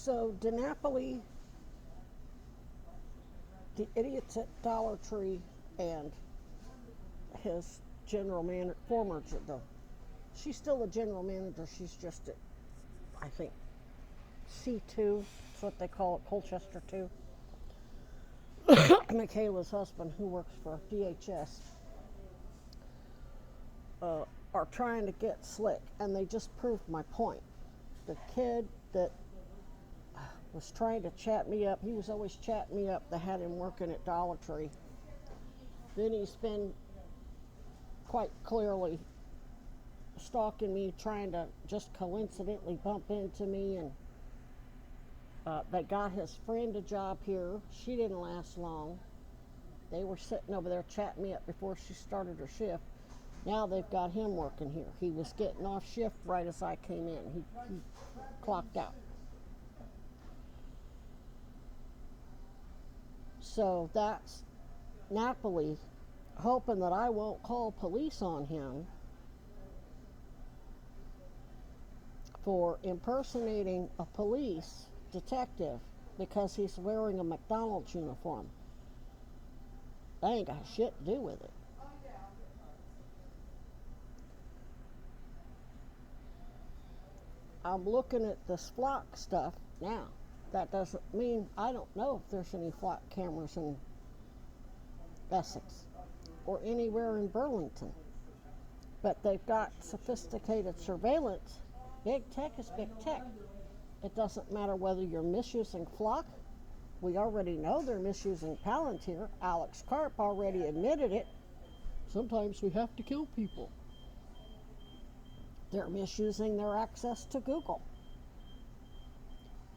So DiNapoli, the idiots at Dollar Tree, and his general manager, she's still the general manager. She's just at, I think, C2. That's what they call it, Colchester 2. Michaela's husband, who works for DHS, are trying to get slick, and they just proved my point. The kid that was trying to chat me up, he was always chatting me up. They had him working at Dollar Tree. Then he's been quite clearly stalking me, trying to just coincidentally bump into me, and they got his friend a job here. She didn't last long. They were sitting over there chatting me up before she started her shift. Now they've got him working here. He was getting off shift right as I came in. He clocked out. So that's Napoli hoping that I won't call police on him for impersonating a police detective because he's wearing a McDonald's uniform. That ain't got shit to do with it. I'm looking at this flock stuff now. That doesn't mean I don't know if there's any flock cameras in Essex or anywhere in Burlington. But they've got sophisticated surveillance. Big tech is big tech. It doesn't matter whether you're misusing flock. We already know they're misusing Palantir. Alex Karp already admitted it. Sometimes we have to kill people. They're misusing their access to Google.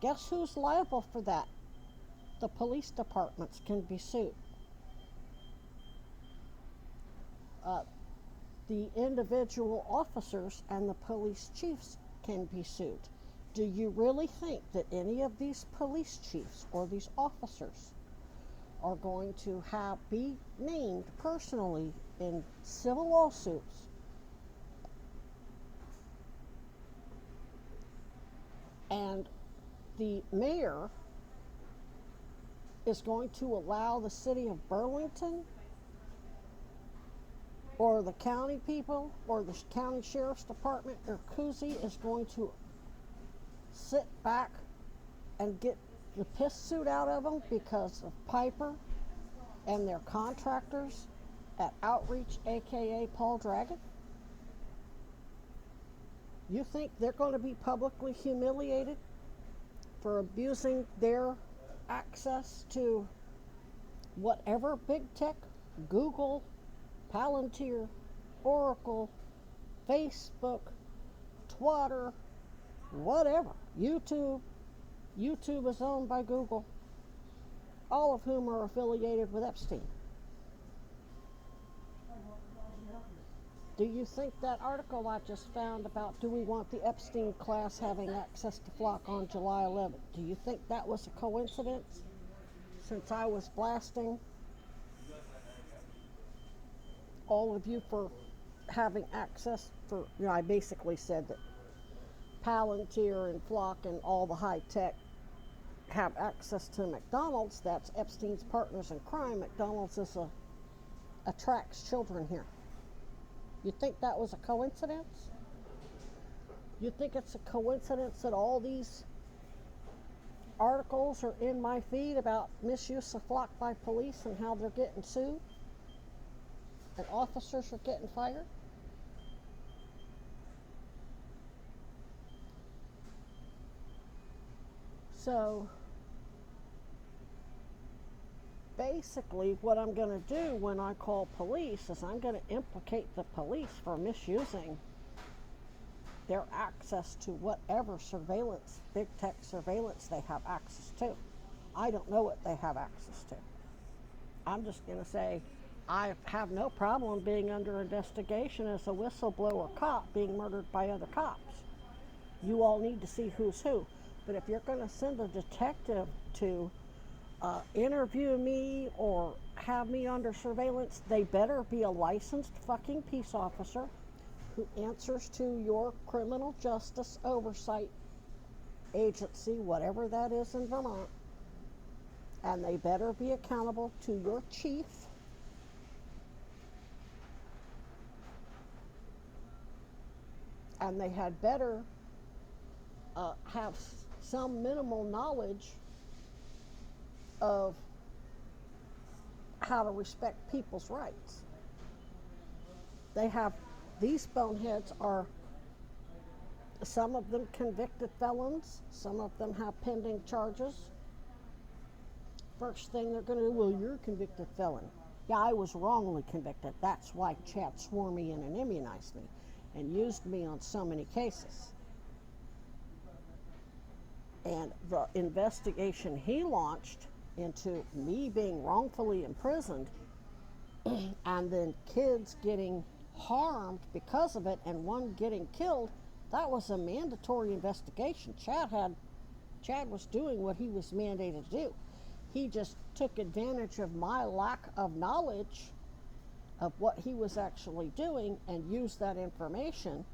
Guess who's liable for that? The police departments can be sued. The individual officers and the police chiefs can be sued. Do you really think that any of these police chiefs or these officers are going to be named personally in civil lawsuits and the mayor is going to allow the city of Burlington or the county people or the county sheriff's department or Cousy is going to sit back and get the piss suit out of them because of Piper and their contractors at Outreach, aka Paul Dragon? You think they're going to be publicly humiliated for abusing their access to whatever big tech, Google, Palantir, Oracle, Facebook, Twitter, whatever, YouTube. YouTube is owned by Google, all of whom are affiliated with Epstein. Do you think that article I just found about do we want the Epstein class having access to flock on July 11th, do you think that was a coincidence? Since I was blasting all of you for having access for, I basically said that Palantir and Flock and all the high tech have access to McDonald's. That's Epstein's partners in crime. McDonald's attracts children here. You think that was a coincidence? You think it's a coincidence that all these articles are in my feed about misuse of flock by police and how they're getting sued and officers are getting fired? So basically what I'm going to do when I call police is I'm going to implicate the police for misusing their access to whatever surveillance, big tech surveillance they have access to. I don't know what they have access to. I'm just going to say I have no problem being under investigation as a whistleblower cop being murdered by other cops. You all need to see who's who. But if you're going to send a detective to interview me or have me under surveillance, they better be a licensed fucking peace officer who answers to your criminal justice oversight agency, whatever that is in Vermont, and they better be accountable to your chief. And they had better have some minimal knowledge of how to respect people's rights. They have, these boneheads are, some of them convicted felons, some of them have pending charges. First thing they're going to do, well, you're a convicted felon. Yeah, I was wrongly convicted. That's why Chad swore me in and immunized me and used me on so many cases. And the investigation he launched into me being wrongfully imprisoned and then kids getting harmed because of it and one getting killed, that was a mandatory investigation. Chad was doing what he was mandated to do. He just took advantage of my lack of knowledge of what he was actually doing and used that information,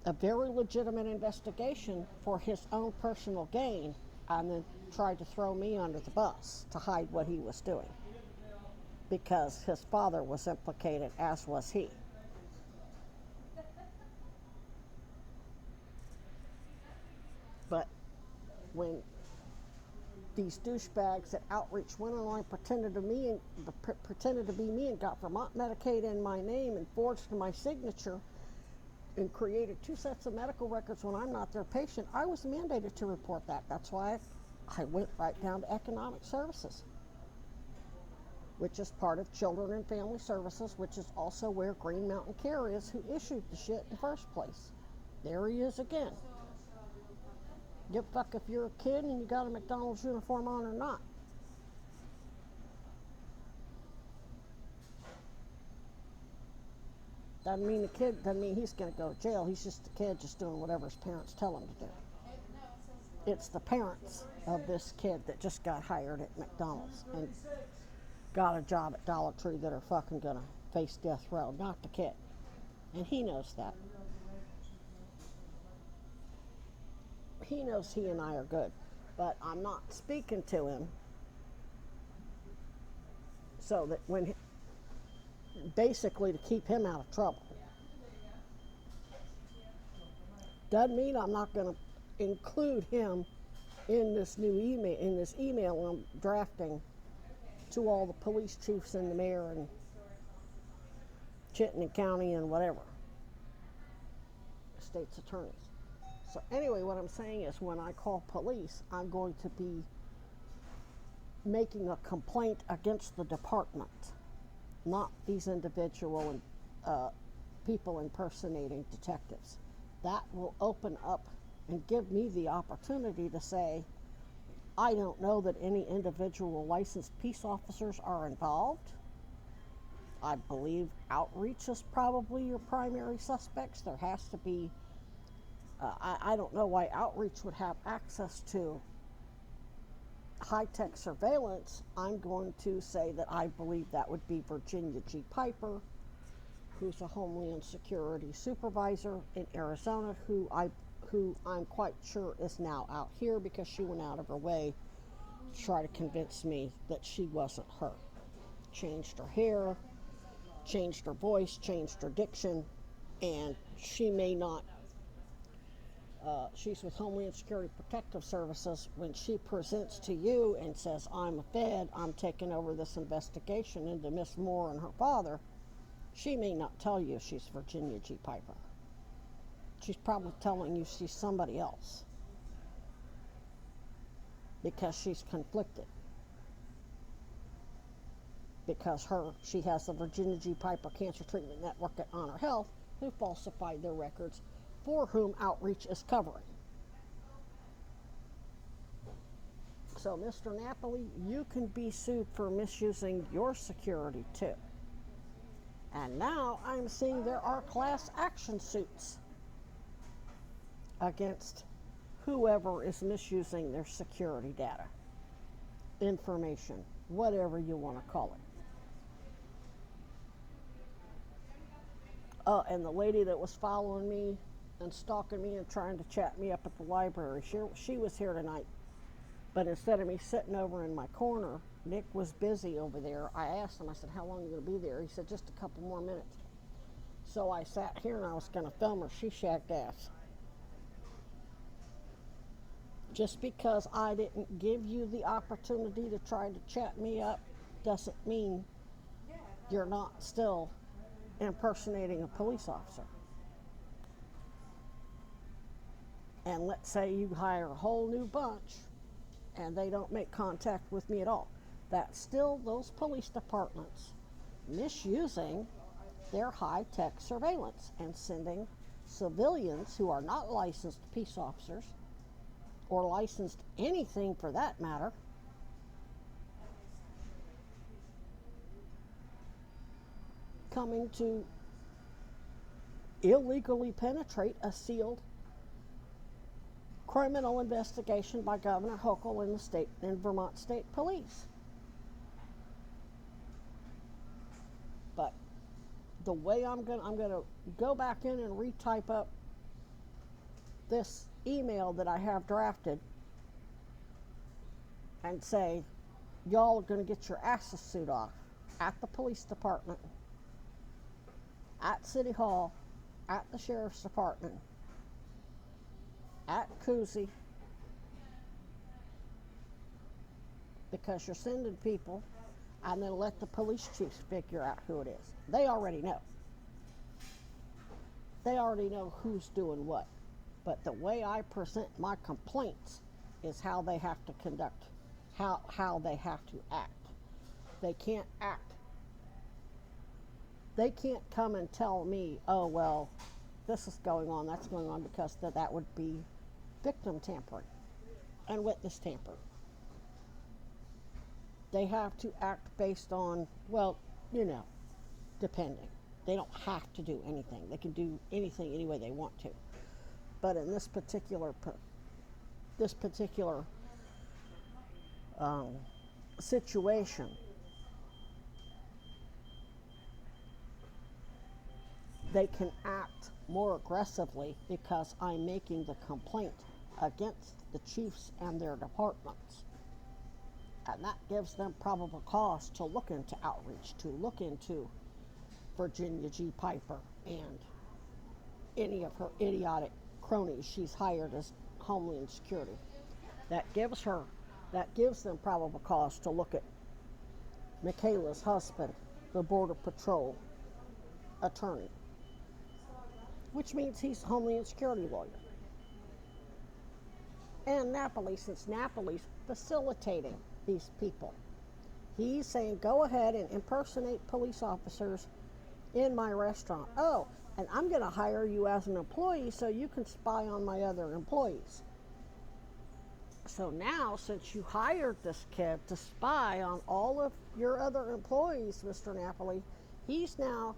a very legitimate investigation, for his own personal gain, and then tried to throw me under the bus to hide what he was doing, because his father was implicated, as was he. But when these douchebags at Outreach went online, pretended to be me and got Vermont Medicaid in my name and forged my signature and created 2 sets of medical records when I'm not their patient, I was mandated to report that. That's why I went right down to Economic Services, which is part of Children and Family Services, which is also where Green Mountain Care is, who issued the shit in the first place. There he is again. Give a fuck if you're a kid and you got a McDonald's uniform on or not. Doesn't mean he's going to go to jail. He's just a kid just doing whatever his parents tell him to do. It's the parents of this kid that just got hired at McDonald's and got a job at Dollar Tree that are fucking going to face death row, not the kid. And he knows that. He knows he and I are good, but I'm not speaking to him so that basically to keep him out of trouble. Doesn't mean I'm not going to include him in this email I'm drafting to all the police chiefs and the mayor and Chittenden County and whatever, state's attorneys. So anyway, what I'm saying is, when I call police, I'm going to be making a complaint against the department, not these individual people impersonating detectives. That will open up and give me the opportunity to say, I don't know that any individual licensed peace officers are involved. I believe Outreach is probably your primary suspects. There has to be, I don't know why Outreach would have access to high-tech surveillance. I'm going to say that I believe that would be Virginia G. Piper, who's a Homeland Security supervisor in Arizona, who I'm quite sure is now out here because she went out of her way to try to convince me that she wasn't her. Changed her hair, changed her voice, changed her diction, and she may not. She's with Homeland Security Protective Services. When she presents to you and says, I'm a Fed, I'm taking over this investigation into Miss Moore and her father, she may not tell you she's Virginia G. Piper. She's probably telling you she's somebody else because she's conflicted. Because she has the Virginia G. Piper Cancer Treatment Network at Honor Health, who falsified their records, for whom Outreach is covering. So, Mr. Napoli, you can be sued for misusing your security too. And now I'm seeing there are class action suits against whoever is misusing their security data, information, whatever you want to call it. And the lady that was following me and stalking me and trying to chat me up at the library. She was here tonight, but instead of me sitting over in my corner, Nick was busy over there. I asked him, I said, how long are you going to be there? He said, just a couple more minutes. So I sat here and I was going to film her. She shagged ass. Just because I didn't give you the opportunity to try to chat me up doesn't mean you're not still impersonating a police officer. And let's say you hire a whole new bunch and they don't make contact with me at all. That's still those police departments misusing their high-tech surveillance and sending civilians who are not licensed peace officers or licensed anything for that matter coming to illegally penetrate a sealed criminal investigation by Governor Hochul and the state and Vermont State Police. But the way I'm gonna go back in and retype up this email that I have drafted and say, y'all are gonna get your asses suit off at the police department, at City Hall, at the Sheriff's Department, at Cousy, because you're sending people, and then let the police chiefs figure out who it is. They already know. They already know who's doing what. But the way I present my complaints is how they have to conduct, how they have to act. They can't act. They can't come and tell me, oh, well, this is going on, that's going on, because that would be victim tampering and witness tampering. They have to act based on, well, depending. They don't have to do anything. They can do anything any way they want to. But in this particular situation, they can act more aggressively because I'm making the complaint against the chiefs and their departments. And that gives them probable cause to look into outreach, to look into Virginia G. Piper and any of her idiotic cronies she's hired as Homeland Security. That gives them probable cause to look at Michaela's husband, the Border Patrol attorney, which means he's a Homeland Security lawyer. And Napoli, since Napoli's facilitating these people, he's saying, go ahead and impersonate police officers in my restaurant. Oh, and I'm going to hire you as an employee so you can spy on my other employees. So now, since you hired this kid to spy on all of your other employees, Mr. Napoli, he's now,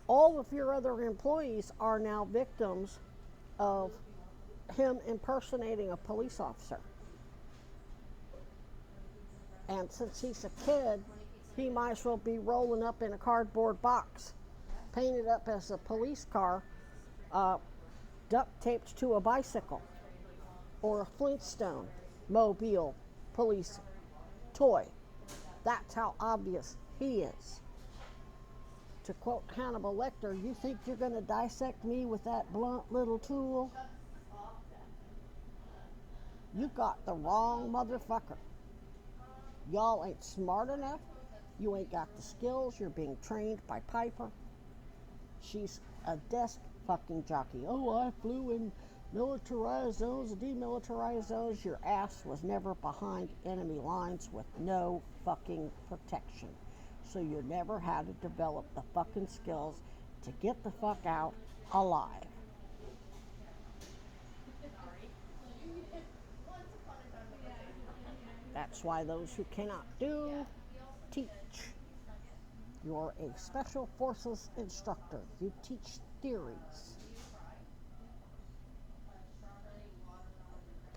all of your other employees are now victims of him impersonating a police officer. And since he's a kid, he might as well be rolling up in a cardboard box, painted up as a police car, duct taped to a bicycle, or a Flintstone mobile police toy. That's how obvious he is. To quote Hannibal Lecter, you think you're going to dissect me with that blunt little tool? You got the wrong motherfucker. Y'all ain't smart enough. You ain't got the skills. You're being trained by Piper. She's a desk fucking jockey. Oh, I flew in militarized zones, demilitarized zones. Your ass was never behind enemy lines with no fucking protection. So you never had to develop the fucking skills to get the fuck out alive. That's why those who cannot do, teach. You're a special forces instructor. You teach theories.